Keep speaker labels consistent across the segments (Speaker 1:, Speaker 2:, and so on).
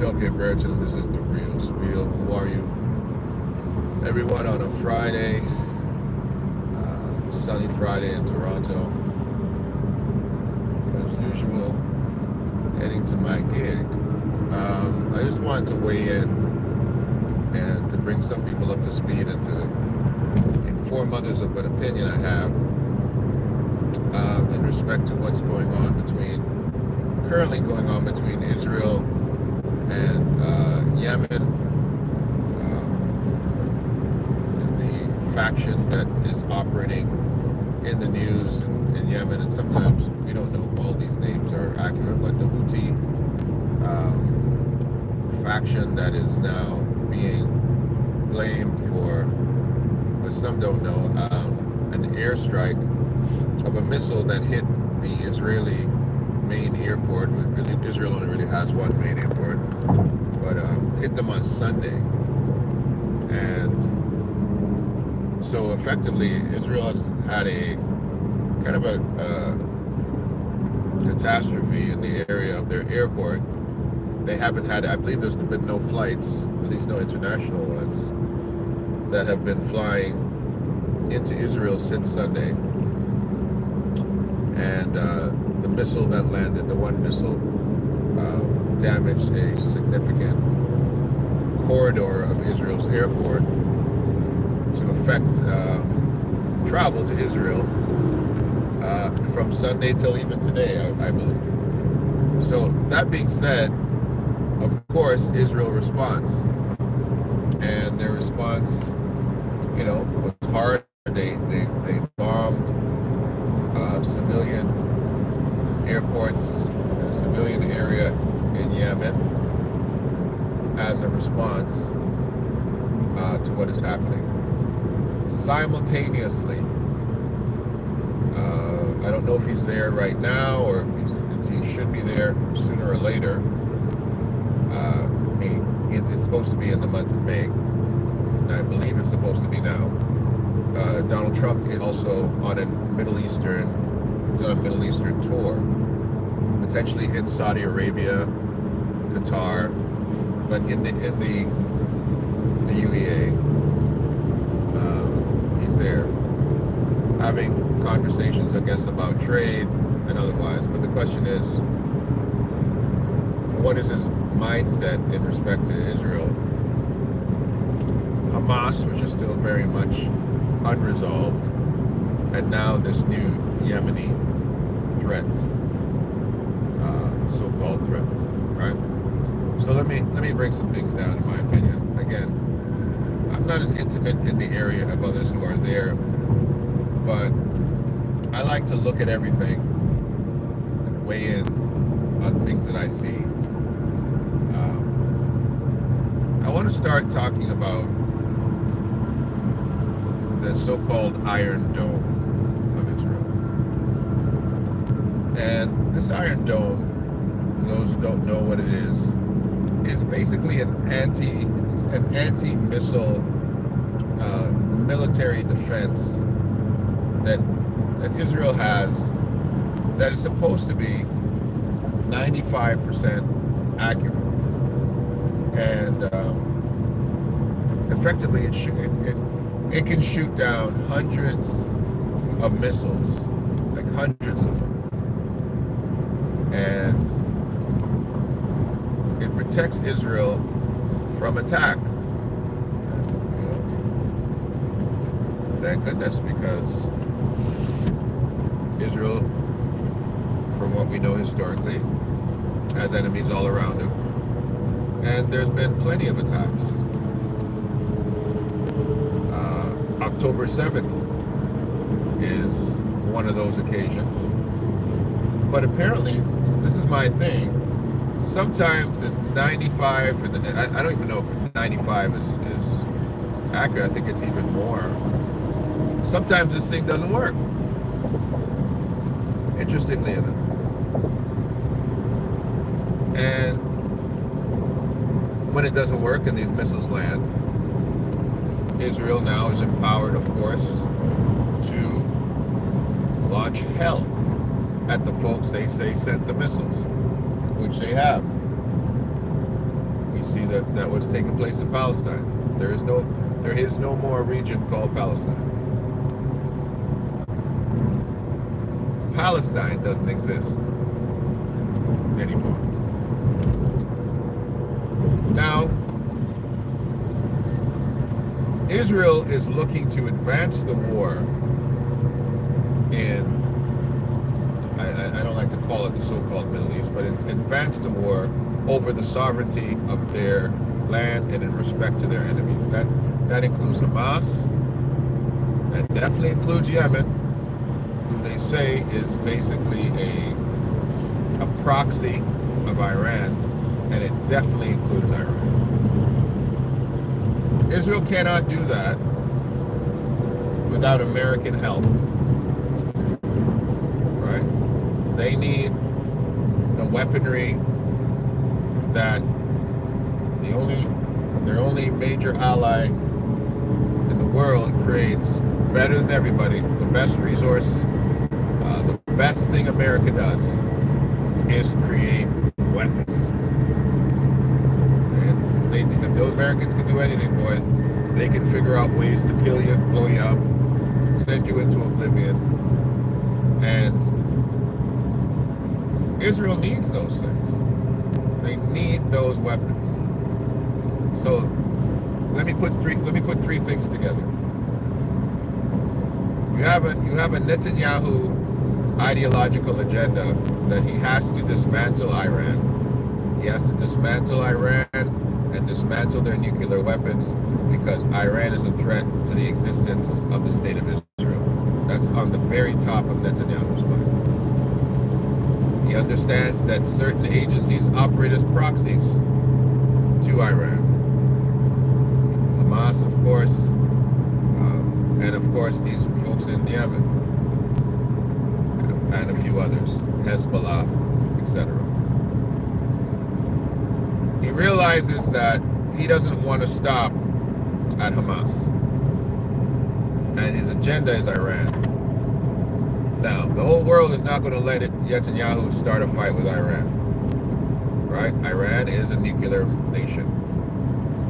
Speaker 1: Tailgate Brereton, and this is the Real Spiel. How are you? Everyone on a Friday, sunny Friday in Toronto. As usual, heading to my gig. I just wanted to weigh in and to bring some people up to speed and to inform others of an opinion I have in respect to what's currently going on between Israel and Yemen, the faction that is operating in the news in Yemen, and sometimes we don't know all these names are accurate, but the Houthi faction that is now being blamed for, what some don't know, an airstrike of a missile that hit the Israeli main airport. Really, Israel only really has one main airport, but hit them on Sunday. And so effectively, Israel has had a kind of a catastrophe in the area of their airport. They haven't had, I believe there's been no flights, at least no international ones, that have been flying into Israel since Sunday. And the missile that landed, the one missile, damaged a significant corridor of Israel's airport to affect travel to Israel from Sunday till even today, I believe. So that being said, of course, Israel responds. And their response, was hard. They bombed civilian airports, a civilian area in Yemen as a response to what is happening. Simultaneously, I don't know if he's there right now or if he should be there sooner or later. It's supposed to be in the month of May, and I believe it's supposed to be now. Donald Trump is also on a Middle Eastern tour, potentially in Saudi Arabia, Qatar, but in the UEA. He's there having conversations, I guess, about trade and otherwise. But the question is, what is his mindset in respect to Israel? Hamas, which is still very much unresolved, and now this new Yemeni threat, so-called threat, right? So let me break some things down, in my opinion. Again, I'm not as intimate in the area of others who are there, but I like to look at everything and weigh in on things that I see. I want to start talking about the so-called Iron Dome of Israel. And this Iron Dome, for those who don't know what it is basically an anti-missile military defense that Israel has, that is supposed to be 95% accurate. And effectively, it can shoot down hundreds of missiles, like hundreds of them. And it protects Israel from attack. Thank goodness, because Israel, from what we know historically, has enemies all around him. And there's been plenty of attacks. October 7th is one of those occasions. But apparently, this is my thing, sometimes it's 95, and I don't even know if 95 is accurate. I think it's even more. Sometimes this thing doesn't work, interestingly enough. And when it doesn't work and these missiles land, Israel now is empowered, of course, to launch hell at the folks they say sent the missiles, which they have. You see that what's taking place in Palestine. There is no more region called Palestine. Palestine doesn't exist anymore. Now, Israel is looking to advance the war in, I don't like to call it the so-called Middle East, but advance the war over the sovereignty of their land and in respect to their enemies. That includes Hamas. That definitely includes Yemen, who they say is basically a proxy of Iran, and it definitely includes Iran. Israel cannot do that without American help, right? They need the weaponry that their only major ally in the world creates better than everybody. The best resource, the best thing America does is create weapons. If those Americans can do anything, boy, they can figure out ways to kill you, blow you up, send you into oblivion. And Israel needs those things. They need those weapons. So let me put three things together. You have a Netanyahu ideological agenda that he has to dismantle Iran. He has to dismantle Iran and dismantle their nuclear weapons because Iran is a threat to the existence of the state of Israel. That's on the very top of Netanyahu's mind. He understands that certain agencies operate as proxies to Iran. Hamas, of course, and of course these folks in Yemen, and a few others, Hezbollah, etc. He realizes that he doesn't want to stop at Hamas, and his agenda is Iran. Now, the whole world is not going to let Netanyahu start a fight with Iran, right? Iran is a nuclear nation.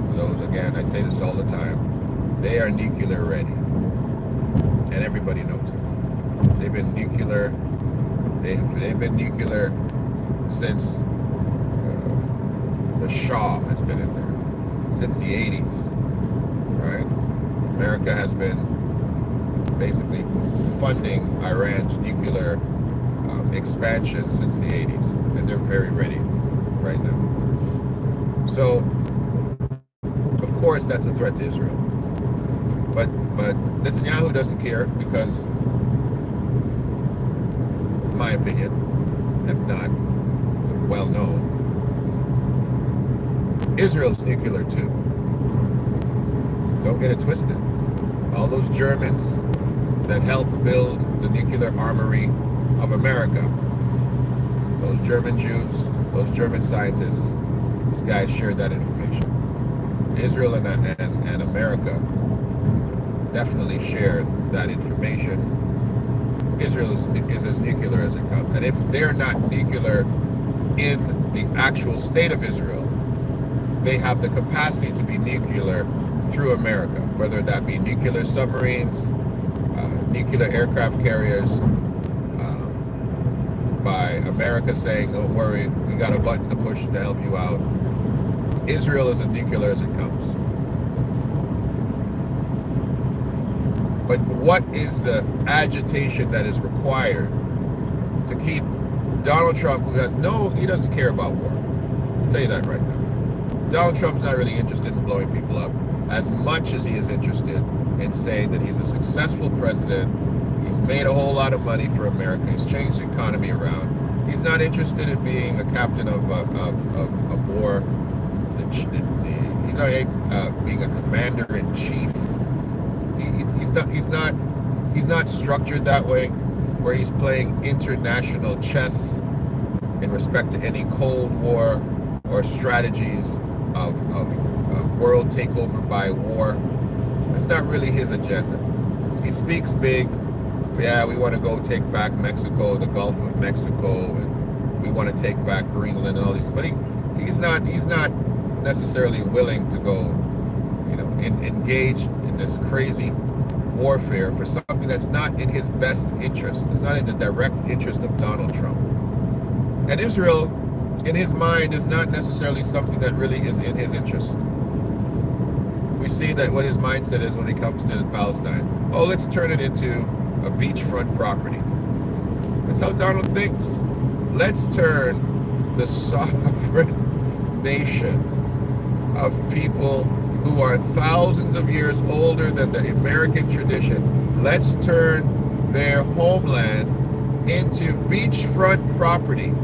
Speaker 1: For those, again, I say this all the time, they are nuclear ready, and everybody knows it. They've been nuclear. They've been nuclear since the Shah has been in there, since the 80s, right? America has been basically funding Iran's nuclear expansion since the 80s, and they're very ready right now. So, of course, that's a threat to Israel. But Netanyahu doesn't care because, in my opinion, if not well known, Israel's nuclear too. Don't get it twisted. All those Germans that helped build the nuclear armory of America, those German Jews, those German scientists, those guys shared that information. Israel and America definitely share that information. Israel is as nuclear as it comes. And if they're not nuclear in the actual state of Israel, they have the capacity to be nuclear through America, whether that be nuclear submarines, nuclear aircraft carriers, by America saying, don't worry, we got a button to push to help you out. Israel is as nuclear as it comes. But what is the agitation that is required to keep Donald Trump, who he doesn't care about war. I'll tell you that right now. Donald Trump's not really interested in blowing people up as much as he is interested in saying that he's a successful president. He's made a whole lot of money for America. He's changed the economy around. He's not interested in being a captain of a war. He's not being a commander in chief. He's not structured that way, where he's playing international chess in respect to any Cold War or strategies of world takeover by war. That's not really his agenda. He speaks big. Yeah, we want to go take back Mexico, the Gulf of Mexico, and we want to take back Greenland and all these. But he's not necessarily willing to go, engage in this crazy warfare for something that's not in his best interest. It's not in the direct interest of Donald Trump. And Israel, in his mind, is not necessarily something that really is in his interest. We see that what his mindset is when it comes to Palestine. Oh, let's turn it into a beachfront property. That's how Donald thinks. Let's turn the sovereign nation of people who are thousands of years older than the American tradition, let's turn their homeland into beachfront property.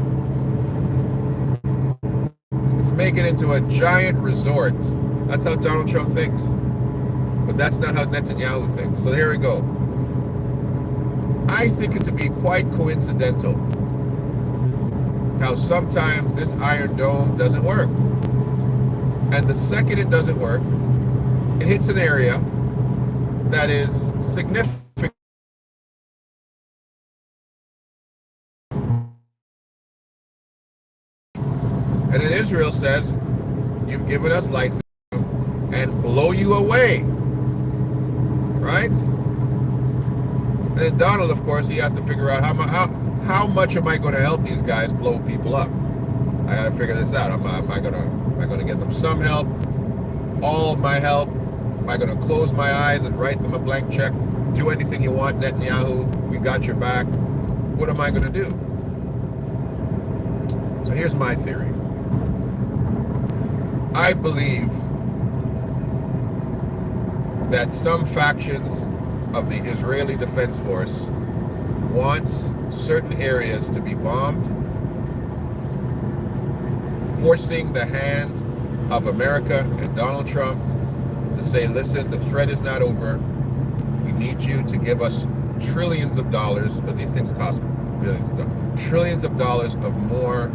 Speaker 1: Let's make it into a giant resort. That's how Donald Trump thinks. But that's not how Netanyahu thinks. So here we go. I think it to be quite coincidental how sometimes this Iron Dome doesn't work. And the second it doesn't work, it hits an area that is significant. And then Israel says, you've given us license and blow you away. Right? And then Donald, of course, he has to figure out how much am I going to help these guys blow people up? I got to figure this out. Am I going to get them some help? All of my help? Am I going to close my eyes and write them a blank check? Do anything you want, Netanyahu. We got your back. What am I going to do? So here's my theory. I believe that some factions of the Israeli Defense Force wants certain areas to be bombed, forcing the hand of America and Donald Trump to say, listen, the threat is not over. We need you to give us trillions of dollars, because these things cost billions of dollars, trillions of dollars of more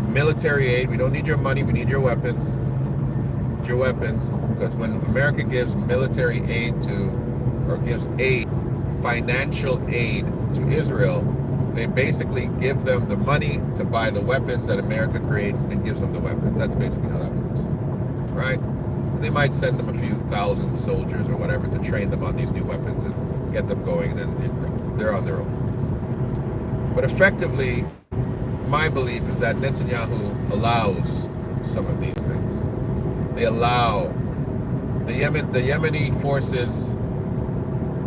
Speaker 1: military aid. We don't need your money, we need your weapons. Your weapons, because when America gives military aid or gives aid, financial aid to Israel, they basically give them the money to buy the weapons that America creates and gives them the weapons. That's basically how that works, right? They might send them a few thousand soldiers or whatever to train them on these new weapons and get them going, and then they're on their own. But effectively, my belief is that Netanyahu allows some of these things. They allow the Yemeni forces.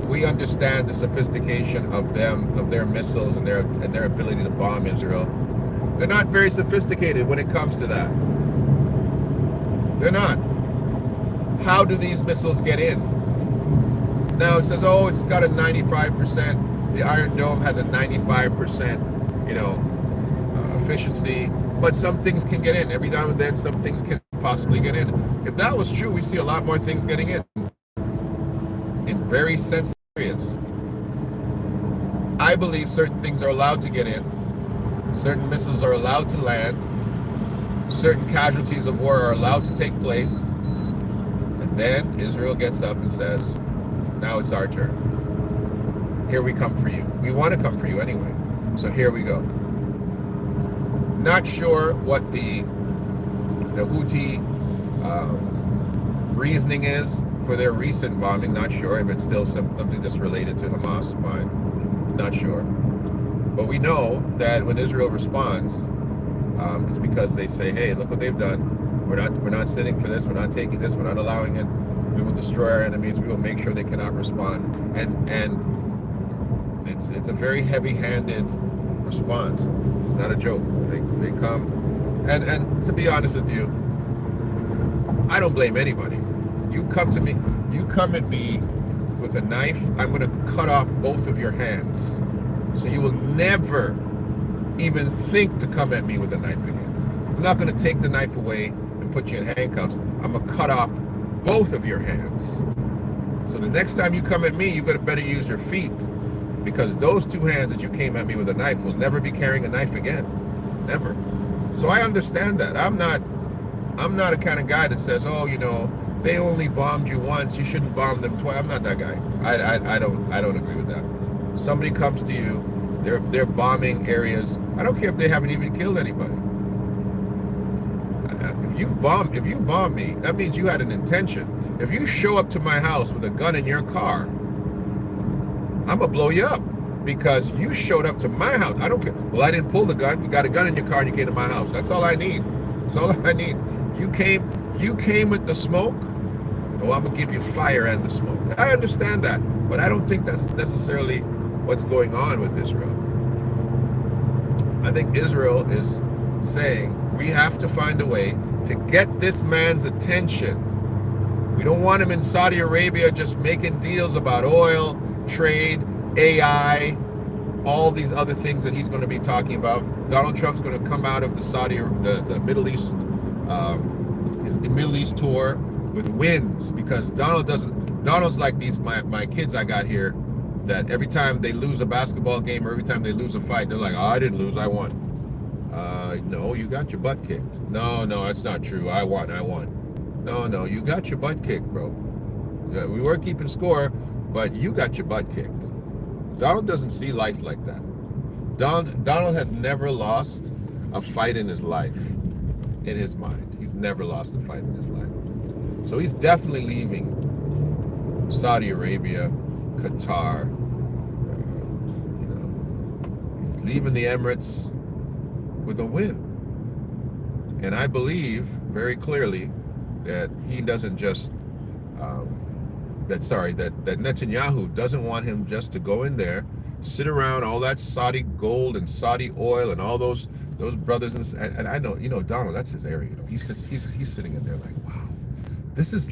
Speaker 1: We understand the sophistication of their missiles and their ability to bomb Israel. They're not very sophisticated when it comes to that. They're not. How do these missiles get in? Now it says, oh, it's got a 95%. The Iron Dome has a 95%, efficiency. But some things can get in. Every now and then, some things can possibly get in. If that was true, we see a lot more things getting in very sensitive areas. I believe certain things are allowed to get in. Certain missiles are allowed to land. Certain casualties of war are allowed to take place. And then Israel gets up and says, now it's our turn. Here we come for you. We want to come for you anyway. So here we go. Not sure what the Houthi reasoning is for their recent bombing. Not sure if it's still something that's related to Hamas. Fine. Not sure. But we know that when Israel responds, it's because they say, hey, look what they've done. We're not sitting for this. We're not taking this. We're not allowing it. We will destroy our enemies. We will make sure they cannot respond. And it's a very heavy-handed response. It's not a joke. They come, and to be honest with you, I don't blame anybody. You come at me with a knife, I'm going to cut off both of your hands. So you will never even think to come at me with a knife again. I'm not going to take the knife away and put you in handcuffs. I'm going to cut off both of your hands. So the next time you come at me, you better use your feet, because those two hands that you came at me with a knife will never be carrying a knife again. Never. So I understand that. I'm not a kind of guy that says, oh, they only bombed you once, you shouldn't bomb them twice. I'm not that guy. I don't agree with that. Somebody comes to you, they're bombing areas. I don't care if they haven't even killed anybody. if you bomb me, that means you had an intention. If you show up to my house with a gun in your car, I'm gonna blow you up because you showed up to my house. I don't care. Well, I didn't pull the gun. You got a gun in your car and you came to my house. That's all I need. That's all I need. You came with the smoke. Oh, I'm gonna give you fire and the smoke. I understand that, but I don't think that's necessarily what's going on with Israel. I think Israel is saying we have to find a way to get this man's attention. We don't want him in Saudi Arabia just making deals about oil, trade, AI, all these other things that he's going to be talking about. Donald Trump's going to come out of the Middle East, his Middle East tour with wins, because Donald's like these my kids I got here, that every time they lose a basketball game or every time they lose a fight, they're like, oh, I didn't lose, I won. No, you got your butt kicked. No, that's not true. I won. No, you got your butt kicked, bro. Yeah, we were keeping score, but you got your butt kicked. Donald doesn't see life like that. Donald has never lost a fight in his life, in his mind. He's never lost a fight in his life. So he's definitely leaving Saudi Arabia, Qatar, he's leaving the Emirates with a win. And I believe very clearly that he doesn't just that Netanyahu doesn't want him just to go in there, sit around all that Saudi gold and Saudi oil and all those brothers and I know, Donald, that's his area. He's sitting in there like, wow, this is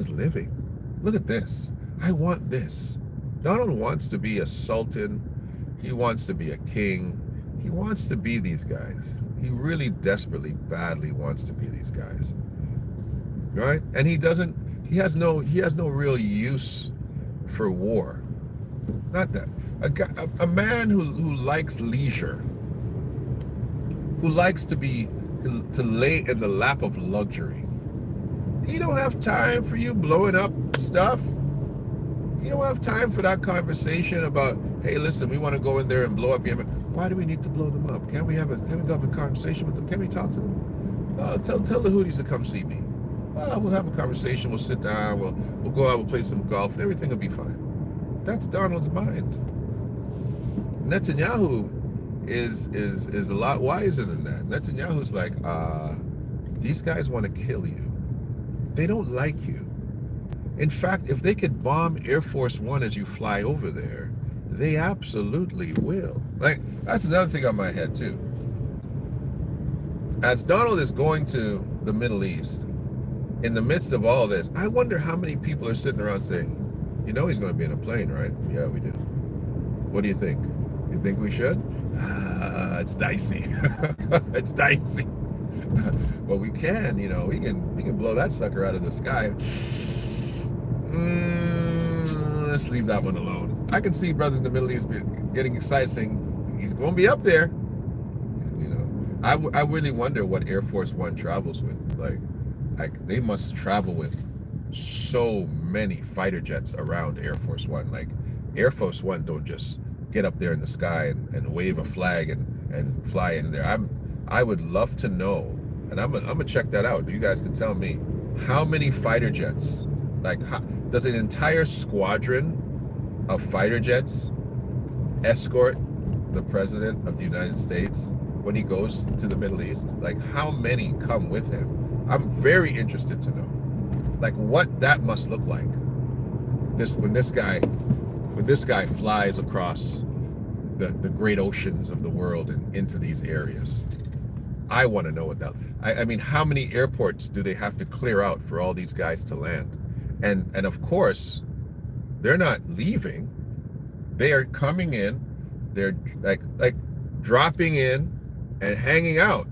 Speaker 1: living. Look at this. I want this. Donald wants to be a sultan. He wants to be a king. He wants to be these guys. He really desperately, badly wants to be these guys. Right? And he has no real use for war. Not that. A man who likes leisure, who likes to lay in the lap of luxury. He don't have time for you blowing up stuff. You don't have time for that conversation about, hey, listen, we want to go in there and blow up Yemen. Why do we need to blow them up? Can't we have a conversation with them? Can we talk to them? Tell the Houthis to come see me. We'll have a conversation. We'll sit down. We'll go out. We'll play some golf, and everything will be fine. That's Donald's mind. Netanyahu is a lot wiser than that. Netanyahu's like, these guys want to kill you. They don't like you. In fact, if they could bomb Air Force One as you fly over there, they absolutely will. Like, that's another thing on my head too. As Donald is going to the Middle East, in the midst of all this, I wonder how many people are sitting around saying, he's going to be in a plane, right? Yeah, we do. What do you think? You think we should? It's dicey. It's dicey. But we can, we can blow that sucker out of the sky. Let's leave that one alone. I can see brothers in the Middle East getting excited, saying he's going to be up there. I really wonder what Air Force One travels with. Like they must travel with so many fighter jets around Air Force One. Like Air Force One don't just get up there in the sky and wave a flag and fly in there. I would love to know, and I'm gonna check that out. You guys can tell me how many fighter jets. Does an entire squadron of fighter jets escort the President of the United States when he goes to the Middle East? Like, how many come with him? I'm very interested to know, like, what that must look like. When this guy flies across the great oceans of the world and into these areas. I want to know what that. I mean, how many airports do they have to clear out for all these guys to land? And of course, they're not leaving. They are coming in. They're like dropping in and hanging out,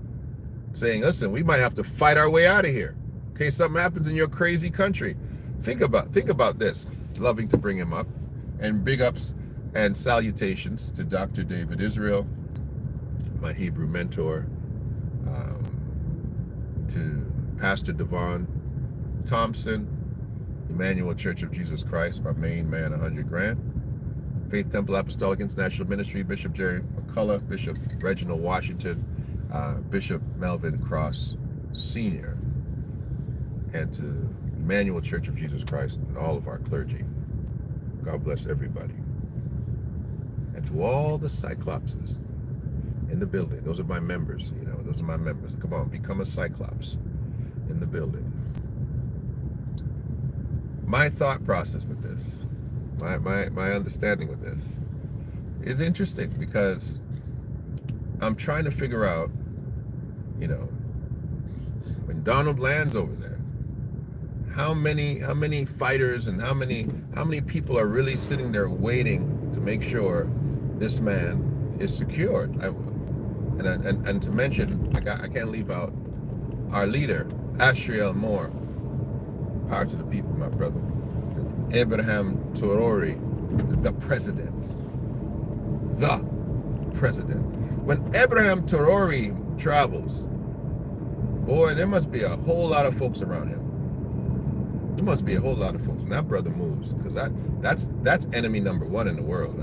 Speaker 1: saying, listen, we might have to fight our way out of here in case something happens in your crazy country. Think about this. Loving to bring him up. And big ups and salutations to Dr. David Israel, my Hebrew mentor, to Pastor Devon Thompson, Emmanuel Church of Jesus Christ, my main man, 100 grand. Faith Temple Apostolic International Ministry, Bishop Jerry McCullough, Bishop Reginald Washington, Bishop Melvin Cross, Sr., and to Emmanuel Church of Jesus Christ and all of our clergy. God bless everybody. And to all the Cyclopses in the building. Those are my members, those are my members. Come on, become a Cyclops in the building. My thought process with this, my understanding with this is interesting, because I'm trying to figure out, when Donald lands over there, how many fighters and how many people are really sitting there waiting to make sure this man is secured. And to mention, I can't leave out our leader, Ashriel Moore. Power to the people, my brother. And Abraham Traoré, the president. The president. When Abraham Traoré travels, boy, there must be a whole lot of folks around him. There must be a whole lot of folks. When that brother moves, because that's enemy number one in the world.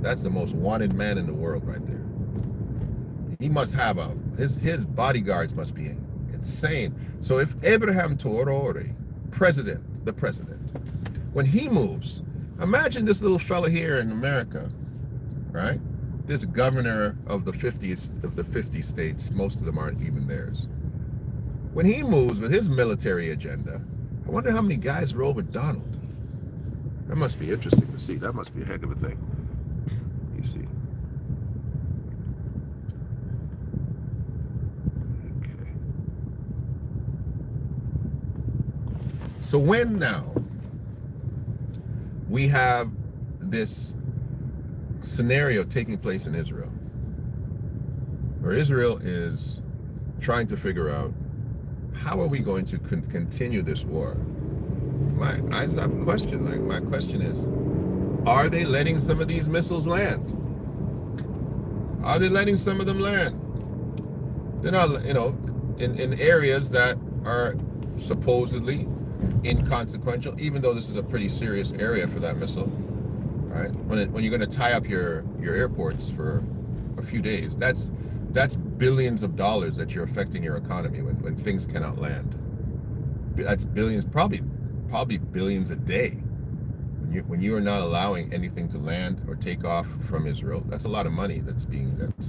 Speaker 1: That's the most wanted man in the world right there. He must have his bodyguards must be insane. So if Abraham Traoré, the president, when he moves, imagine this little fella here in America, right? This governor of the 50 states, most of them aren't even theirs. When he moves with his military agenda, I wonder how many guys roll with Donald. That must be interesting to see. That must be a heck of a thing. You see. Okay. So when now we have this scenario taking place in Israel, where Israel is trying to figure out, how are we going to continue this war? I have a question. My question is, are they letting some of these missiles land? Are they letting some of them land? They're not, in areas that are supposedly inconsequential, even though this is a pretty serious area for that missile, right? When you're going to tie up your airports for a few days, that's billions of dollars that you're affecting your economy when things cannot land. That's billions, probably billions a day. When you are not allowing anything to land or take off from Israel, that's a lot of money that's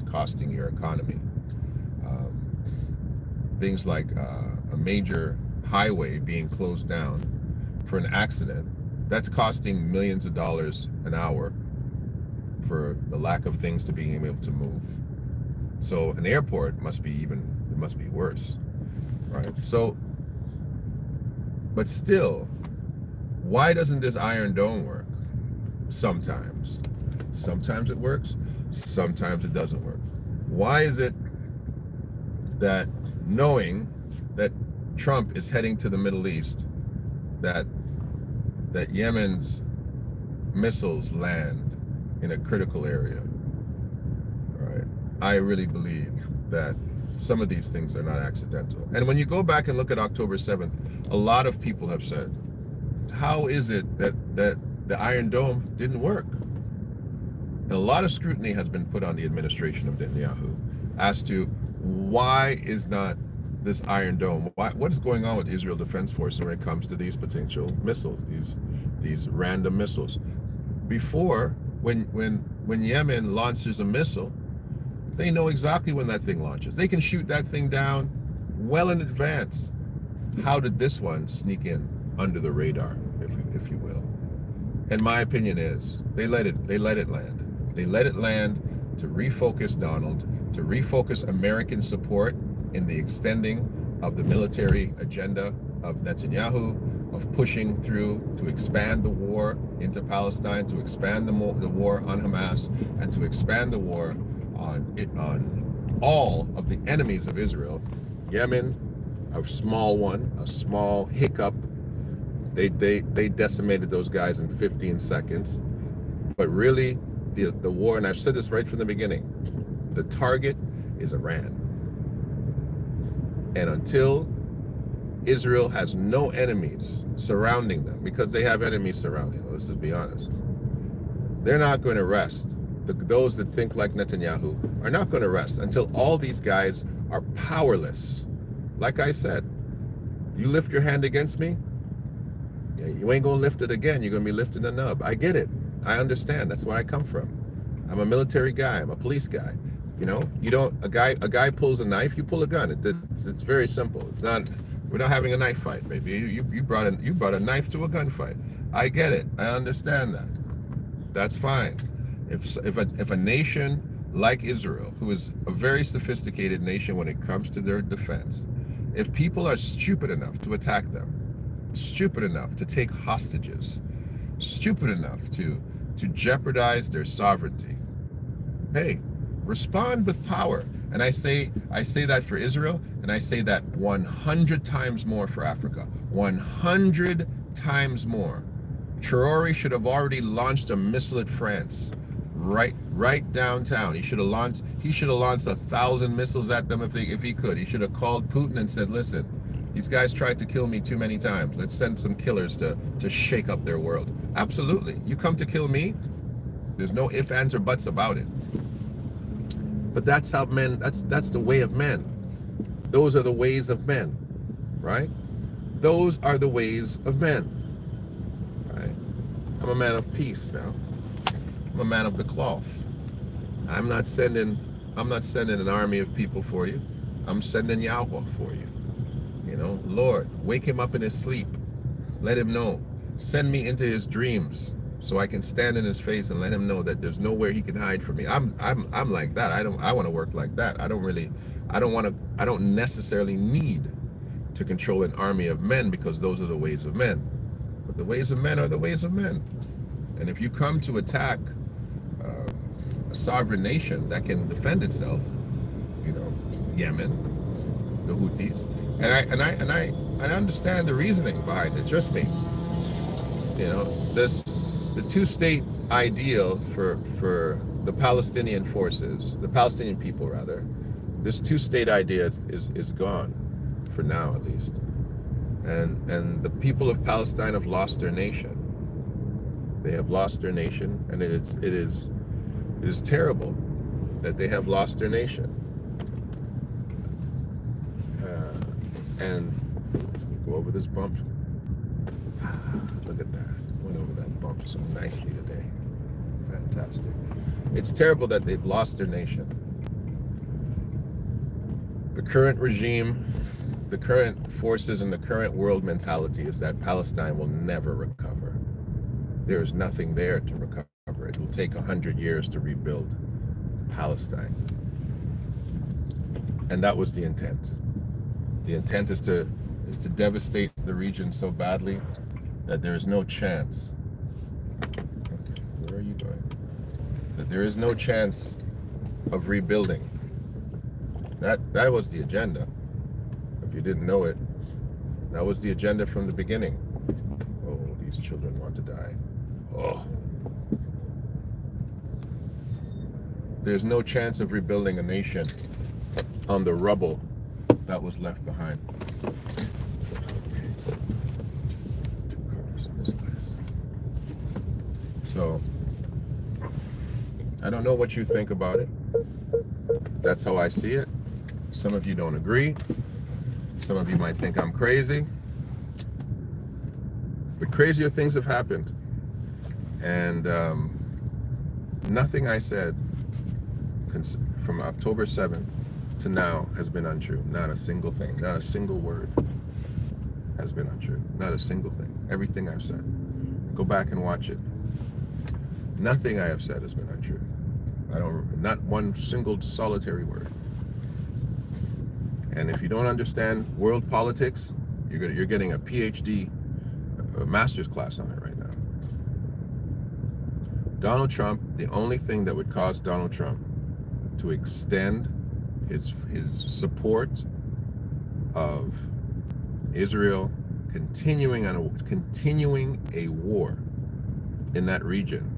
Speaker 1: costing your economy. Things like a major highway being closed down for an accident, that's costing millions of dollars an hour for the lack of things to being able to move. So an airport must be worse, right? So, but still, why doesn't this Iron Dome work? Sometimes it works, sometimes it doesn't work. Why is it that, knowing that Trump is heading to the Middle East, that Yemen's missiles land in a critical area, right? I really believe that some of these things are not accidental. And when you go back and look at October 7th, a lot of people have said, how is it that the Iron Dome didn't work? And a lot of scrutiny has been put on the administration of Netanyahu as to why is not this Iron Dome, what is going on with Israel Defense Force when it comes to these potential missiles, these random missiles? Before, when Yemen launches a missile, they know exactly when that thing launches. They can shoot that thing down well in advance. How did this one sneak in under the radar, if you will? And my opinion is they let it land. They let it land to refocus Donald, to refocus American support in the extending of the military agenda of Netanyahu, of pushing through to expand the war into Palestine, to expand the war on Hamas, and to expand the war on all of the enemies of Israel. Yemen, a small hiccup. They decimated those guys in 15 seconds. But really, the war, and I've said this right from the beginning, the target is Iran. And until Israel has no enemies surrounding them, because they have enemies surrounding them, let's just be honest, they're not going to rest. Those that think like Netanyahu are not going to rest until all these guys are powerless like I said, you lift your hand against me, you ain't gonna lift it again. You're gonna be lifting the nub. I get it. I understand. That's where I come from. I'm a military guy. I'm a police guy. You know, you don't. A guy pulls a knife. You pull a gun. It's very simple. It's not. We're not having a knife fight, baby. You brought a knife to a gunfight. I get it. I understand that. That's fine. If a nation like Israel, who is a very sophisticated nation when it comes to their defense, if people are stupid enough to attack them, stupid enough to take hostages, stupid enough to jeopardize their sovereignty, hey, respond with power. And I say that for Israel, and I say that 100 times more for Africa. 100 times more. Traore should have already launched a missile at France, right downtown. He should have launched 1,000 missiles at them if he could. He should have called Putin and said, listen, these guys tried to kill me too many times. Let's send some killers to shake up their world. Absolutely. You come to kill me, there's no ifs, ands, or buts about it. But that's how men, that's the way of men. Those are the ways of men, right? Those are the ways of men, right? I'm a man of peace now. I'm a man of the cloth. I'm not sending an army of people for you. I'm sending Yahweh for you. You know, Lord, wake him up in his sleep. Let him know. Send me into his dreams so I can stand in his face and let him know that there's nowhere he can hide from me. I'm like that. I want to work like that. I don't necessarily need to control an army of men, because those are the ways of men. But the ways of men are the ways of men. And if you come to attack a sovereign nation that can defend itself, you know, Yemen, the Houthis, and I understand the reasoning behind it. Trust me. You know, the two-state ideal for the Palestinian forces, the Palestinian people rather, this two-state idea is gone, for now at least. And the people of Palestine have lost their nation. They have lost their nation, and it is terrible that they have lost their nation. And go over this bump. Look at that. Went over that bump so nicely today. Fantastic. It's terrible that they've lost their nation. The current regime, the current forces, and the current world mentality is that Palestine will never recover. There is nothing there to recover. It will take 100 years to rebuild Palestine. And that was the intent. The intent is to devastate the region so badly that there is no chance. Okay, where are you going? That there is no chance of rebuilding. That was the agenda. If you didn't know it, that was the agenda from the beginning. Oh, these children want to die. Oh. There's no chance of rebuilding a nation on the rubble that was left behind. So, I don't know what you think about it. That's how I see it. Some of you don't agree. Some of you might think I'm crazy. But crazier things have happened. And nothing I said from October 7th to now has been untrue. Not a single thing. Not a single word has been untrue. Not a single thing. Everything I've said. Go back and watch it. Nothing I have said has been untrue. Not one single solitary word. And if you don't understand world politics, you're getting a PhD, a master's class on it right now. Donald Trump, the only thing that would cause Donald Trump to extend his support of Israel continuing a war in that region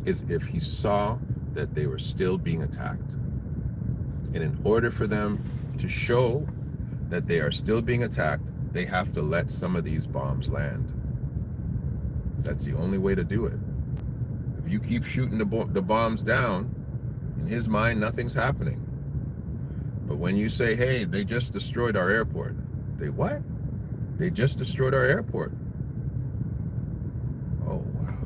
Speaker 1: is if he saw that they were still being attacked. And in order for them to show that they are still being attacked, they have to let some of these bombs land. That's the only way to do it. If you keep shooting the bombs down, in his mind, nothing's happening. But when you say, hey, they just destroyed our airport, they what? They just destroyed our airport. Oh, wow.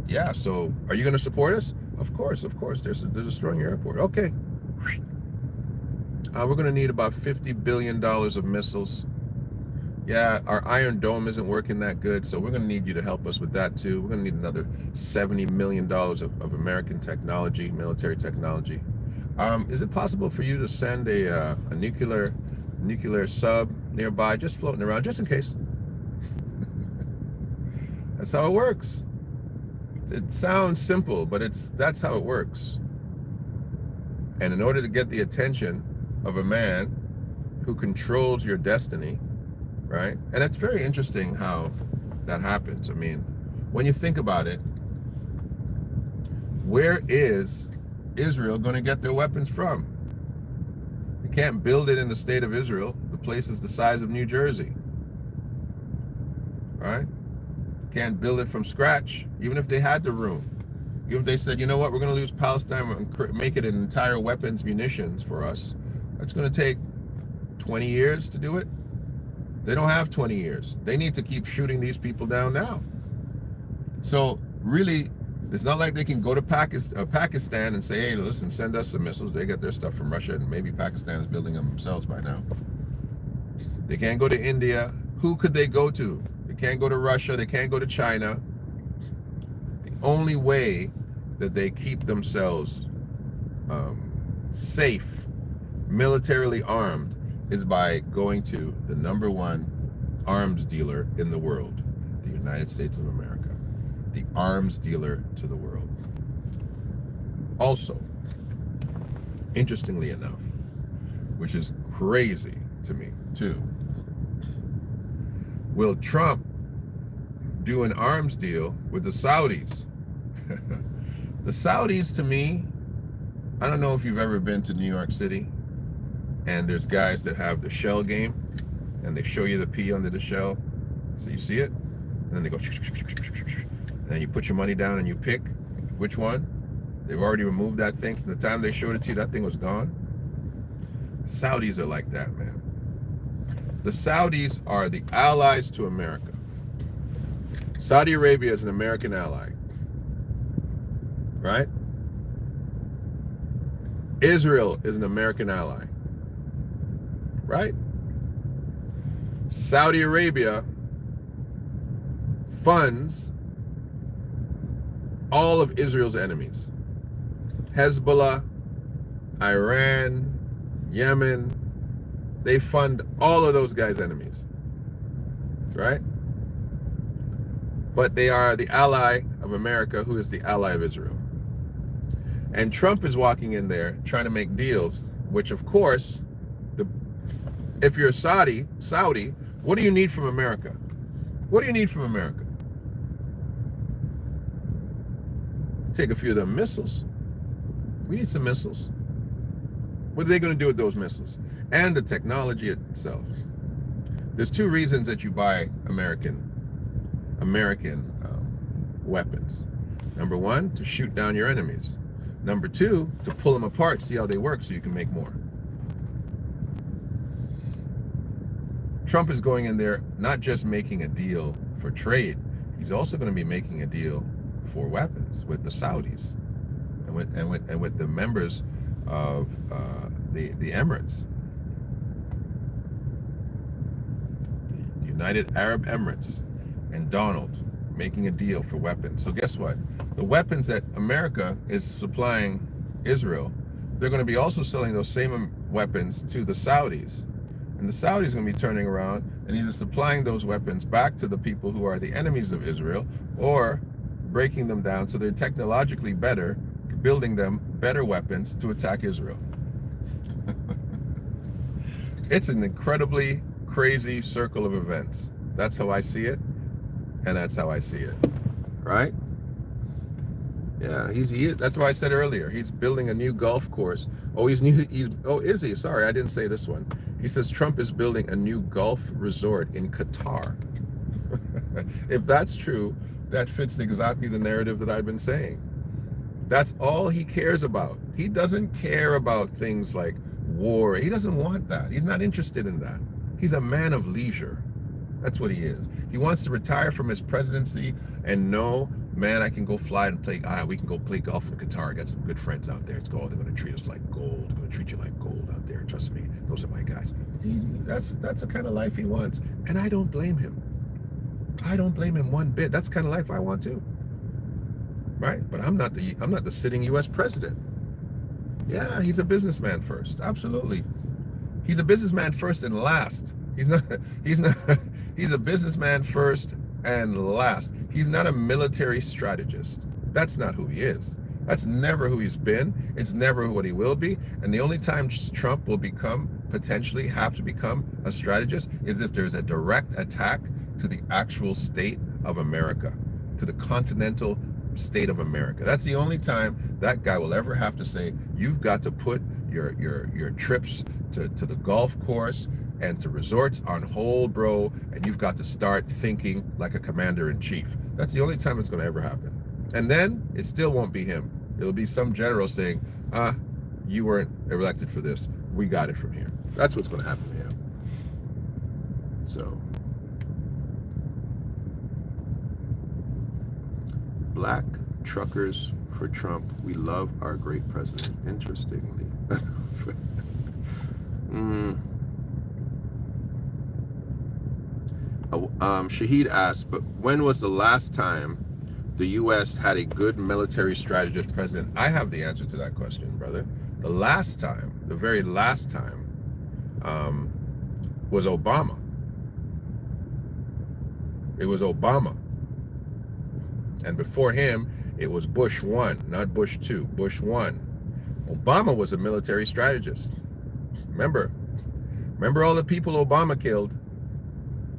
Speaker 1: Yeah, so are you going to support us? Of course. They're destroying your airport. Okay. We're going to need about $50 billion of missiles. Yeah, our Iron Dome isn't working that good, so we're going to need you to help us with that too. We're going to need another $70 million of American technology, military technology. Is it possible for you to send a nuclear sub nearby, just floating around, just in case? That's how it works. It sounds simple, but that's how it works. And in order to get the attention of a man who controls your destiny, right? And it's very interesting how that happens. I mean, when you think about it, where is Israel going to get their weapons from? They can't build it in the state of Israel. The place is the size of New Jersey, right? Can't build it from scratch, even if they had the room. Even if they said, you know what, we're going to lose Palestine and make it an entire weapons munitions for us. That's going to take 20 years to do it. They don't have 20 years. They need to keep shooting these people down now. So really, it's not like they can go to Pakistan and say, hey, listen, send us some missiles. They get their stuff from Russia, and maybe Pakistan is building them themselves by now. They can't go to India. Who could they go to? They can't go to Russia. They can't go to China. The only way that they keep themselves safe, militarily armed, is by going to the #1 arms dealer in the world, the United States of America, the arms dealer to the world. Also, interestingly enough, which is crazy to me too, will Trump do an arms deal with the Saudis? The Saudis, to me, I don't know if you've ever been to New York City, and there's guys that have the shell game, and they show you the pea under the shell, so you see it, and then they go, and then you put your money down and you pick which one. They've already removed that thing. From the time they showed it to you, that thing was gone. Saudis are like that, man. The Saudis are the allies to America. Saudi Arabia is an American ally, right? Israel is an American ally, right? Saudi Arabia funds all of Israel's enemies. Hezbollah, Iran, Yemen, they fund all of those guys' enemies, right? But they are the ally of America, who is the ally of Israel. And Trump is walking in there trying to make deals, which of course, if you're Saudi, what do you need from America? What do you need from America? Take a few of them missiles. We need some missiles. What are they going to do with those missiles? And the technology itself. There's two reasons that you buy American weapons. Number one, to shoot down your enemies. Number two, to pull them apart, see how they work, so you can make more. Trump is going in there not just making a deal for trade, he's also going to be making a deal for weapons with the Saudis and with the members of the Emirates, the United Arab Emirates, and Donald making a deal for weapons. So guess what? The weapons that America is supplying Israel, they're going to be also selling those same weapons to the Saudis. And the Saudis are going to be turning around and either supplying those weapons back to the people who are the enemies of Israel, or breaking them down so they're technologically better, building them better weapons to attack Israel. It's an incredibly crazy circle of events. That's how I see it, and that's how I see it, right? Yeah, that's why I said earlier, he's building a new golf course. Is he? Sorry, I didn't say this one. He says Trump is building a new golf resort in Qatar. If that's true, that fits exactly the narrative that I've been saying. That's all he cares about. He doesn't care about things like war. He doesn't want that. He's not interested in that. He's a man of leisure. That's what he is. He wants to retire from his presidency and know, man, I can go fly and play. We can go play golf in Qatar. I got some good friends out there. It's gold. They're going to treat us like gold. They're going to treat you like gold out there. Trust me. Those are my guys. That's the kind of life he wants. And I don't blame him. I don't blame him one bit. That's the kind of life I want too. Right? But I'm not the sitting US president. Yeah, he's a businessman first. Absolutely. He's a businessman first and last. He's a businessman first and last. He's not a military strategist. That's not who he is. That's never who he's been. It's never what he will be. And the only time Trump will potentially have to become a strategist is if there's a direct attack to the actual state of America, to the continental state of America. That's the only time that guy will ever have to say, you've got to put your trips to the golf course and to resorts on hold, bro, and you've got to start thinking like a commander-in-chief. That's the only time it's going to ever happen. And then it still won't be him. It'll be some general saying, you weren't elected for this. We got it from here. That's what's going to happen to him. So, black truckers for Trump. We love our great president. Interestingly. Shahid asked, but when was the last time the U.S. had a good military strategist president? I have the answer to that question, brother. The last time, the very last time, was Obama. It was Obama. And before him, it was Bush 1, not Bush 2, Bush 1. Obama was a military strategist. Remember all the people Obama killed?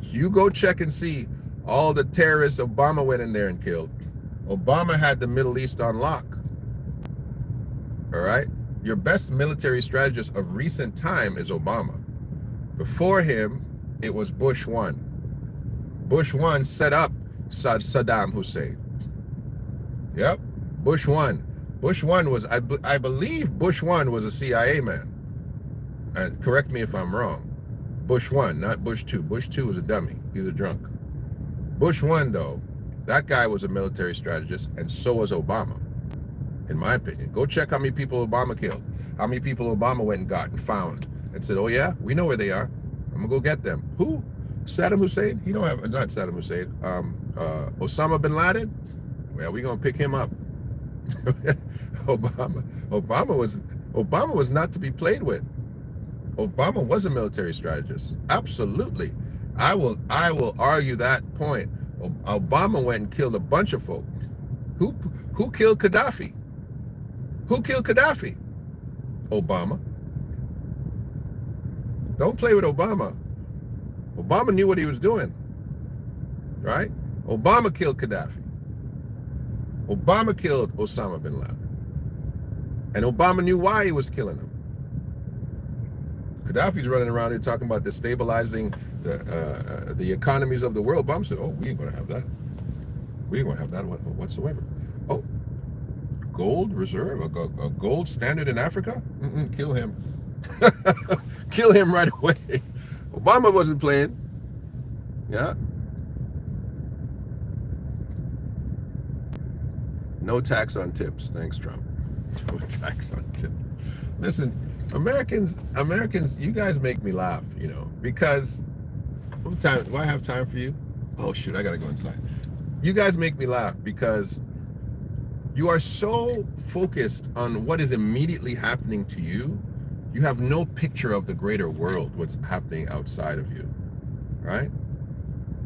Speaker 1: You go check and see all the terrorists Obama went in there and killed. Obama had the Middle East on lock. All right? Your best military strategist of recent time is Obama. Before him, it was Bush 1. Bush 1 set up Saddam Hussein. Yep, Bush 1. Bush 1 was, I believe Bush 1 was a CIA man. Correct me if I'm wrong. Bush 1, not Bush 2. Bush 2 was a dummy. He's a drunk. Bush 1, though, that guy was a military strategist, and so was Obama, in my opinion. Go check how many people Obama killed. How many people Obama went and got and found and said, oh, yeah, we know where they are. I'm going to go get them. Who? Saddam Hussein? You don't have, not Saddam Hussein. Osama bin Laden? Well, we're going to pick him up. Obama was not to be played with. Obama was a military strategist. Absolutely. I will argue that point. Obama went and killed a bunch of folk. Who killed Gaddafi? Who killed Gaddafi? Obama. Don't play with Obama. Obama knew what he was doing. Right? Obama killed Gaddafi. Obama killed Osama bin Laden. And Obama knew why he was killing him. Gaddafi's running around here talking about destabilizing the economies of the world. Obama said, oh, we ain't going to have that. We ain't going to have that whatsoever. Oh, gold reserve, a gold standard in Africa? Kill him. Kill him right away. Obama wasn't playing. Yeah. No tax on tips. Thanks, Trump. No tax on tips. Listen, Americans, you guys make me laugh, because do I have time for you? Oh shoot, I gotta go inside. You guys make me laugh because you are so focused on what is immediately happening to you. You have no picture of the greater world, what's happening outside of you, right?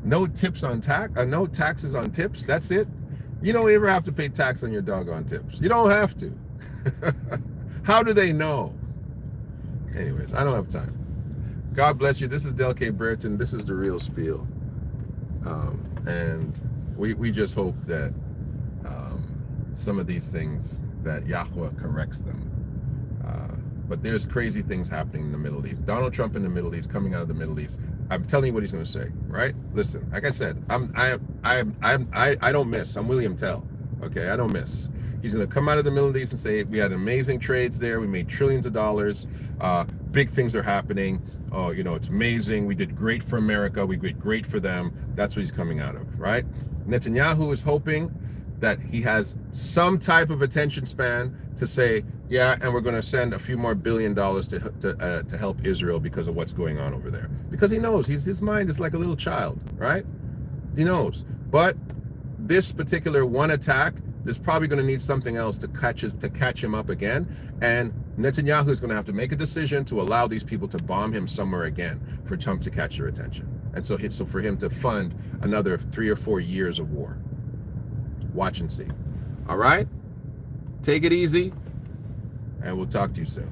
Speaker 1: No tips on no taxes on tips. That's it. You don't ever have to pay tax on your doggone tips. You don't have to. How do they know? Anyways, I don't have time. God bless you. This is Del K. Brereton. This is The Real Spiel. And we just hope that some of these things, that Yahweh corrects them. But there's crazy things happening in the Middle East. Donald Trump in the Middle East, coming out of the Middle East. I'm telling you what he's going to say, right? Listen, like I said, I don't miss. I'm William Tell. Okay, I don't miss. He's going to come out of the Middle East and say, we had amazing trades there. We made trillions of dollars. big things are happening. Oh, it's amazing. We did great for America. We did great for them. That's what he's coming out of, right? Netanyahu is hoping that he has some type of attention span to say, yeah, and we're going to send a few more $1 billion to help Israel because of what's going on over there. Because he knows his mind is like a little child, right? He knows. But this particular one attack, there's probably going to need something else to catch him up again. And Netanyahu is going to have to make a decision to allow these people to bomb him somewhere again for Trump to catch their attention. And so for him to fund another 3 or 4 years of war. Watch and see. All right? Take it easy, and we'll talk to you soon.